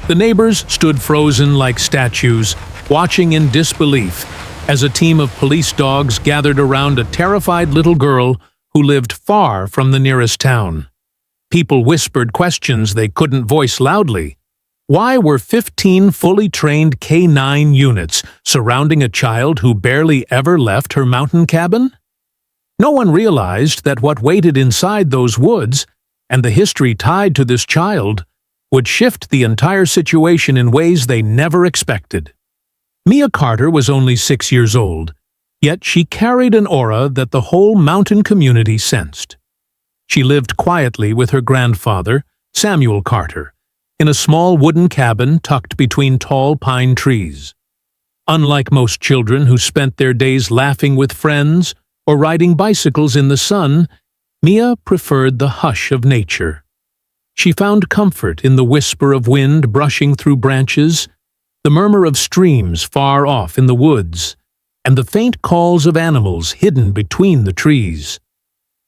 The neighbors stood frozen like statues, watching in disbelief as a team of police dogs gathered around a terrified little girl who lived far from the nearest town. People whispered questions they couldn't voice loudly. Why were 15 fully trained K9 units surrounding a child who barely ever left her mountain cabin? No one realized that what waited inside those woods, and the history tied to this child, would shift the entire situation in ways they never expected. Mia Carter was only 6 years old, yet she carried an aura that the whole mountain community sensed. She lived quietly with her grandfather, Samuel Carter, in a small wooden cabin tucked between tall pine trees. Unlike most children who spent their days laughing with friends or riding bicycles in the sun, Mia preferred the hush of nature. She found comfort in the whisper of wind brushing through branches, the murmur of streams far off in the woods, and the faint calls of animals hidden between the trees.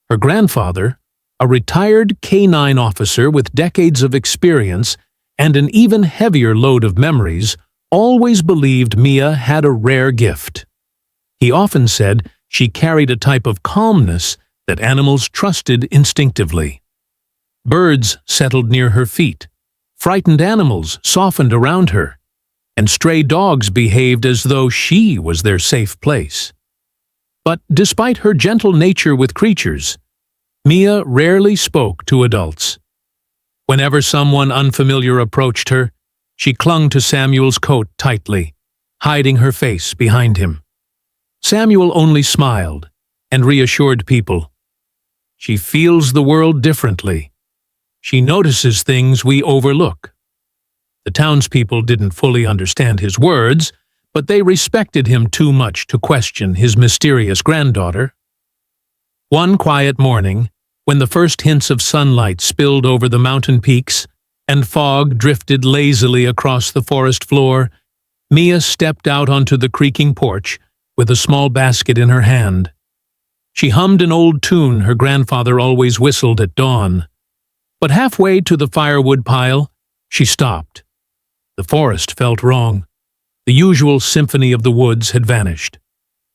Her grandfather, a retired K9 officer with decades of experience and an even heavier load of memories, always believed Mia had a rare gift. He often said she carried a type of calmness that animals trusted instinctively. Birds settled near her feet, frightened animals softened around her, and stray dogs behaved as though she was their safe place. But despite her gentle nature with creatures, Mia rarely spoke to adults. Whenever someone unfamiliar approached her, she clung to Samuel's coat tightly, hiding her face behind him. Samuel only smiled and reassured people. She feels the world differently. She notices things we overlook. The townspeople didn't fully understand his words, but they respected him too much to question his mysterious granddaughter. One quiet morning, when the first hints of sunlight spilled over the mountain peaks and fog drifted lazily across the forest floor, Mia stepped out onto the creaking porch with a small basket in her hand. She hummed an old tune her grandfather always whistled at dawn. But halfway to the firewood pile, she stopped. The forest felt wrong. The usual symphony of the woods had vanished.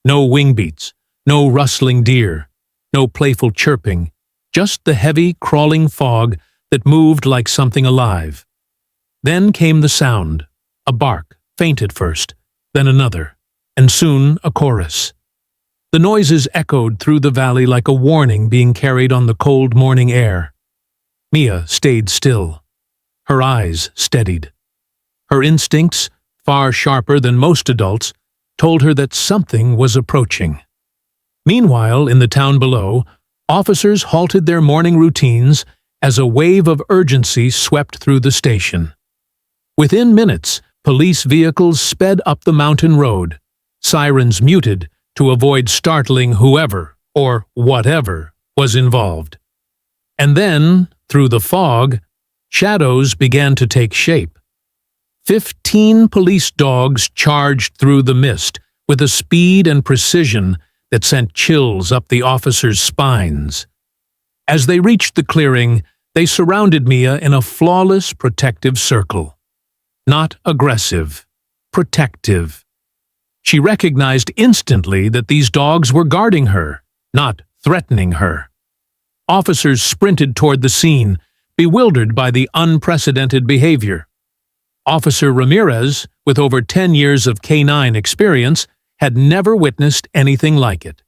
No wing beats, no rustling deer, no playful chirping, just the heavy, crawling fog that moved like something alive. Then came the sound, a bark, faint at first, then another, and soon a chorus. The noises echoed through the valley like a warning being carried on the cold morning air. Mia stayed still. Her eyes steadied. Her instincts, far sharper than most adults, told her that something was approaching. Meanwhile, in the town below, officers halted their morning routines as a wave of urgency swept through the station. Within minutes, police vehicles sped up the mountain road, sirens muted to avoid startling whoever, or whatever, was involved. And then, through the fog, shadows began to take shape. 15 police dogs charged through the mist with a speed and precision that sent chills up the officers' spines. As they reached the clearing, they surrounded Mia in a flawless protective circle. Not aggressive, protective. She recognized instantly that these dogs were guarding her, not threatening her. Officers sprinted toward the scene, bewildered by the unprecedented behavior. Officer Ramirez, with over 10 years of K9 experience, had never witnessed anything like it.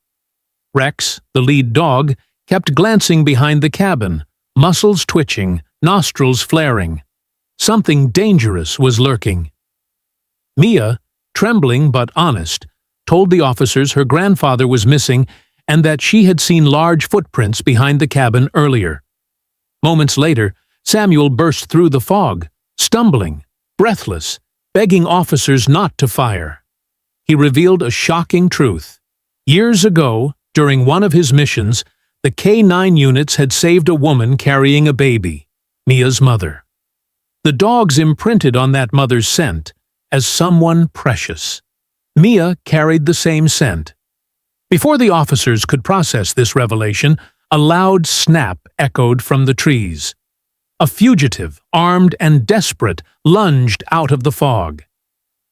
Rex, the lead dog, kept glancing behind the cabin, muscles twitching, nostrils flaring. Something dangerous was lurking. Mia, trembling but honest, told the officers her grandfather was missing and that she had seen large footprints behind the cabin earlier. Moments later, Samuel burst through the fog, stumbling, breathless, begging officers not to fire. He revealed a shocking truth. Years ago, during one of his missions, the K9 units had saved a woman carrying a baby, Mia's mother. The dogs imprinted on that mother's scent as someone precious. Mia carried the same scent. Before the officers could process this revelation, a loud snap echoed from the trees. A fugitive, armed and desperate, lunged out of the fog.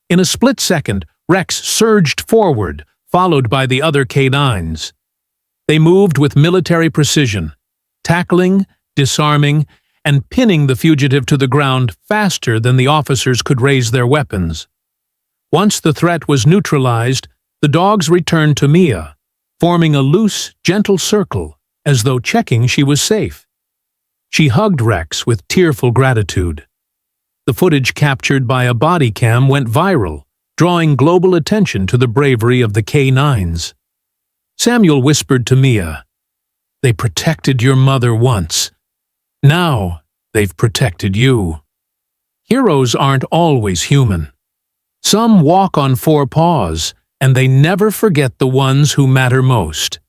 In a split second, Rex surged forward, followed by the other canines. They moved with military precision, tackling, disarming, and pinning the fugitive to the ground faster than the officers could raise their weapons. Once the threat was neutralized, the dogs returned to Mia, forming a loose, gentle circle, as though checking she was safe. She hugged Rex with tearful gratitude. The footage captured by a body cam went viral, drawing global attention to the bravery of the K9s. Samuel whispered to Mia, "They protected your mother once. Now they've protected you." Heroes aren't always human. Some walk on four paws, and they never forget the ones who matter most.